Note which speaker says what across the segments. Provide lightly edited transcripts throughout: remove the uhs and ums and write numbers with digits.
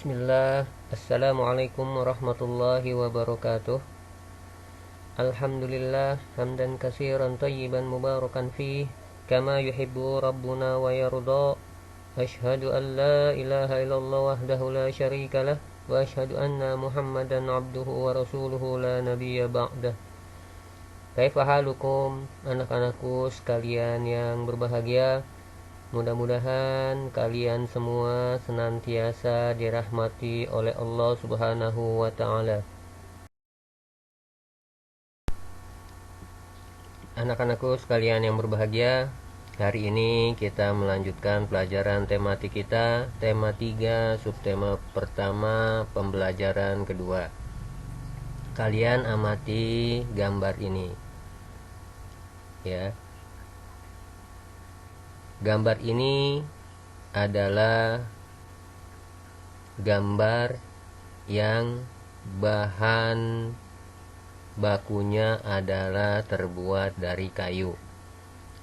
Speaker 1: Bismillah. Assalamualaikum warahmatullahi wabarakatuh. Alhamdulillah hamdan katsiran tayyiban mubarakan fih kama yuhibbu rabbuna wa yarda. Asyhadu an la ilaha illallah wahdahu la syarikalah wa asyhadu anna Muhammadan abduhu wa rasuluhu la nabiyya ba'dah. Kaifa halukum anak-anakku sekalian yang berbahagia. Mudah-mudahan kalian semua senantiasa dirahmati oleh Allah Subhanahu wa taala. Anak-anakku sekalian yang berbahagia, hari ini kita melanjutkan pelajaran tematik kita, tema 3, subtema pertama, pembelajaran kedua. Kalian amati gambar ini. Ya. Gambar ini adalah gambar yang bahan bakunya adalah terbuat dari kayu.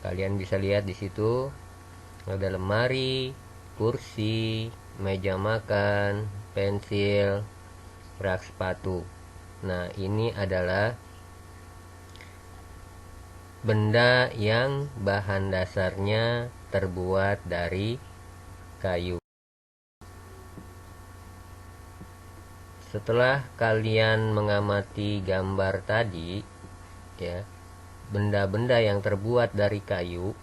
Speaker 1: Kalian bisa lihat di situ ada lemari, kursi, meja makan, pensil, rak sepatu. Nah, ini adalah benda yang bahan dasarnya terbuat dari kayu. Setelah kalian mengamati gambar tadi, ya, benda-benda yang terbuat dari kayu.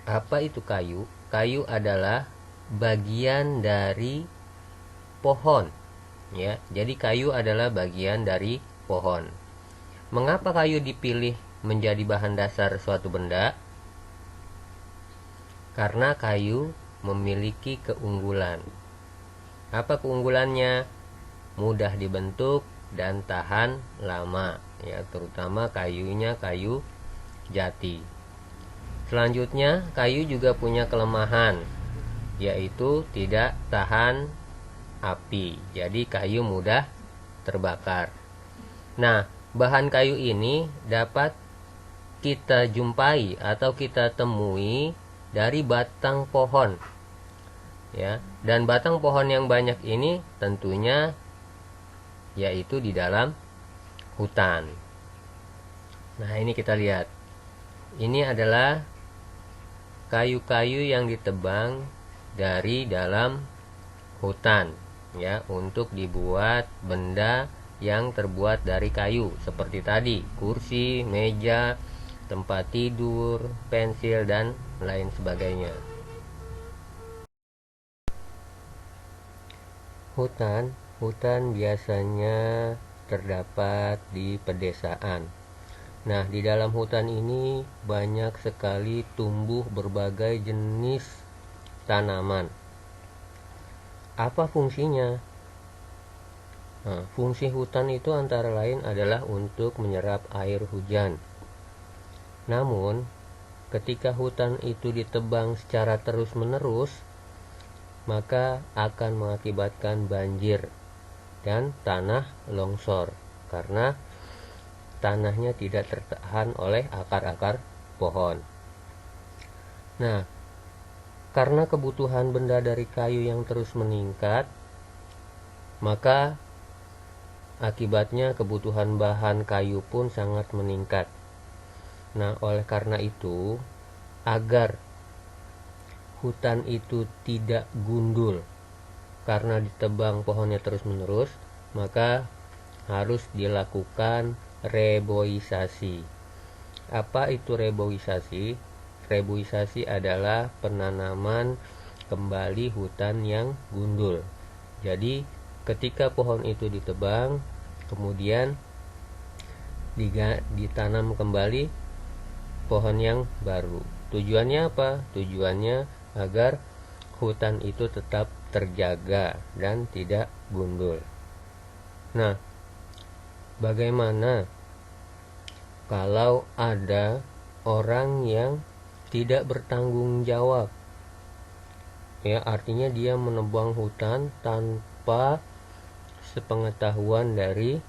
Speaker 1: Apa itu kayu? Kayu adalah bagian dari pohon, ya. Jadi kayu adalah bagian dari pohon. Mengapa kayu dipilih menjadi bahan dasar suatu benda? Karena kayu memiliki keunggulan. Apa keunggulannya? Mudah dibentuk dan tahan lama, ya, terutama kayunya kayu jati. Selanjutnya, kayu juga punya kelemahan, yaitu tidak tahan api. Jadi kayu mudah terbakar. Nah, bahan kayu ini dapat kita jumpai atau kita temui dari batang pohon, ya. Dan batang pohon yang banyak ini tentunya yaitu di dalam hutan. Nah, ini kita lihat. Ini adalah kayu-kayu yang ditebang dari dalam hutan, ya, untuk dibuat benda yang terbuat dari kayu seperti tadi, kursi, meja, tempat tidur, pensil, dan lain sebagainya. Hutan biasanya terdapat di pedesaan. Nah, di dalam hutan ini banyak sekali tumbuh berbagai jenis tanaman. Apa fungsinya? Nah, fungsi hutan itu antara lain adalah untuk menyerap air hujan. Namun, ketika hutan itu ditebang secara terus-menerus, maka akan mengakibatkan banjir dan tanah longsor karena tanahnya tidak tertahan oleh akar-akar pohon. Nah, karena kebutuhan benda dari kayu yang terus meningkat, maka akibatnya kebutuhan bahan kayu pun sangat meningkat. Nah, oleh karena itu, agar hutan itu tidak gundul karena ditebang pohonnya terus-menerus, maka harus dilakukan reboisasi. Apa itu reboisasi? Reboisasi adalah penanaman kembali hutan yang gundul. Jadi, ketika pohon itu ditebang, kemudian ditanam kembali pohon yang baru. Tujuannya apa? Tujuannya agar hutan itu tetap terjaga dan tidak gundul. Nah, bagaimana kalau ada orang yang tidak bertanggung jawab? Ya, artinya dia menebang hutan tanpa sepengetahuan dari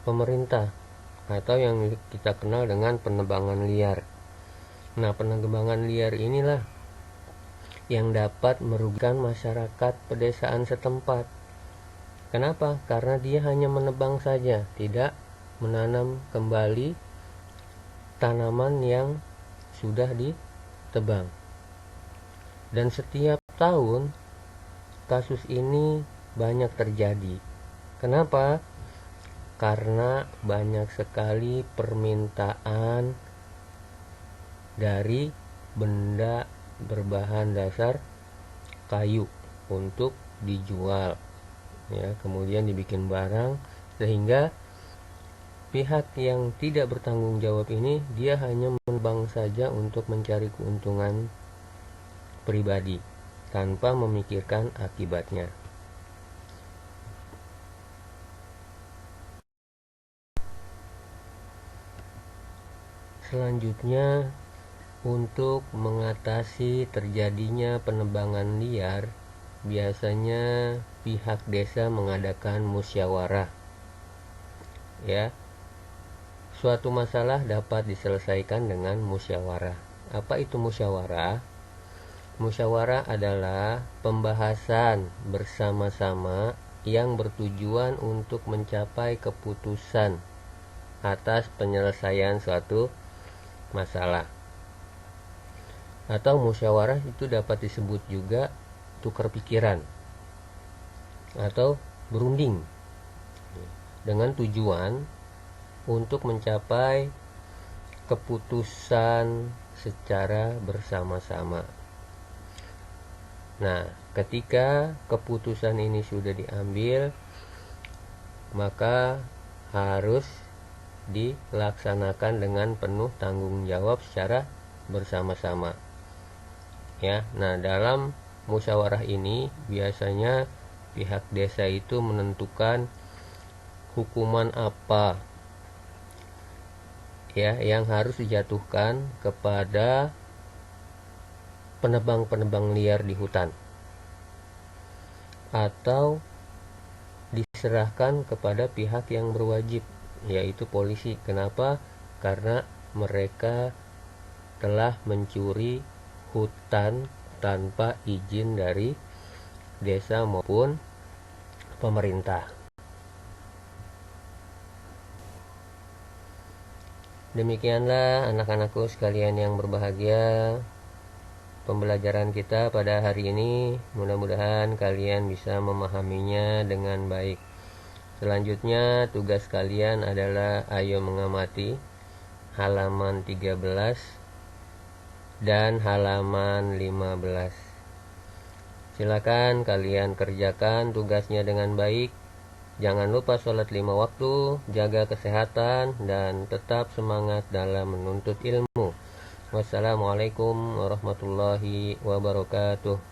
Speaker 1: pemerintah atau yang kita kenal dengan penebangan liar. Nah, penebangan liar inilah yang dapat merugikan masyarakat pedesaan setempat. Kenapa? Karena dia hanya menebang saja, tidak menanam kembali tanaman yang sudah ditebang. Dan setiap tahun kasus ini banyak terjadi. Kenapa? Karena banyak sekali permintaan dari benda berbahan dasar kayu untuk dijual, ya, kemudian dibikin barang, sehingga pihak yang tidak bertanggung jawab ini dia hanya menebang saja untuk mencari keuntungan pribadi tanpa memikirkan akibatnya. Selanjutnya, untuk mengatasi terjadinya penebangan liar, biasanya pihak desa mengadakan musyawarah. Ya, suatu masalah dapat diselesaikan dengan musyawarah. Apa itu musyawarah? Musyawarah adalah pembahasan bersama-sama yang bertujuan untuk mencapai keputusan atas penyelesaian suatu masalah. Atau musyawarah itu dapat disebut juga tukar pikiran atau berunding, dengan tujuan untuk mencapai keputusan secara bersama-sama. Nah, ketika keputusan ini sudah diambil, maka harus dilaksanakan dengan penuh tanggung jawab secara bersama-sama. Ya, nah dalam musyawarah ini biasanya pihak desa itu menentukan hukuman apa, ya, yang harus dijatuhkan kepada penebang-penebang liar di hutan, atau diserahkan kepada pihak yang berwajib, yaitu polisi. Kenapa? Karena mereka telah mencuri hutan tanpa izin dari desa maupun pemerintah. Demikianlah anak-anakku sekalian yang berbahagia, pembelajaran kita pada hari ini. Mudah-mudahan kalian bisa memahaminya dengan baik. Selanjutnya tugas kalian adalah ayo mengamati halaman 13 dan halaman 15. Silakan kalian kerjakan tugasnya dengan baik. Jangan lupa sholat 5 waktu, jaga kesehatan, dan tetap semangat dalam menuntut ilmu. Wassalamualaikum warahmatullahi wabarakatuh.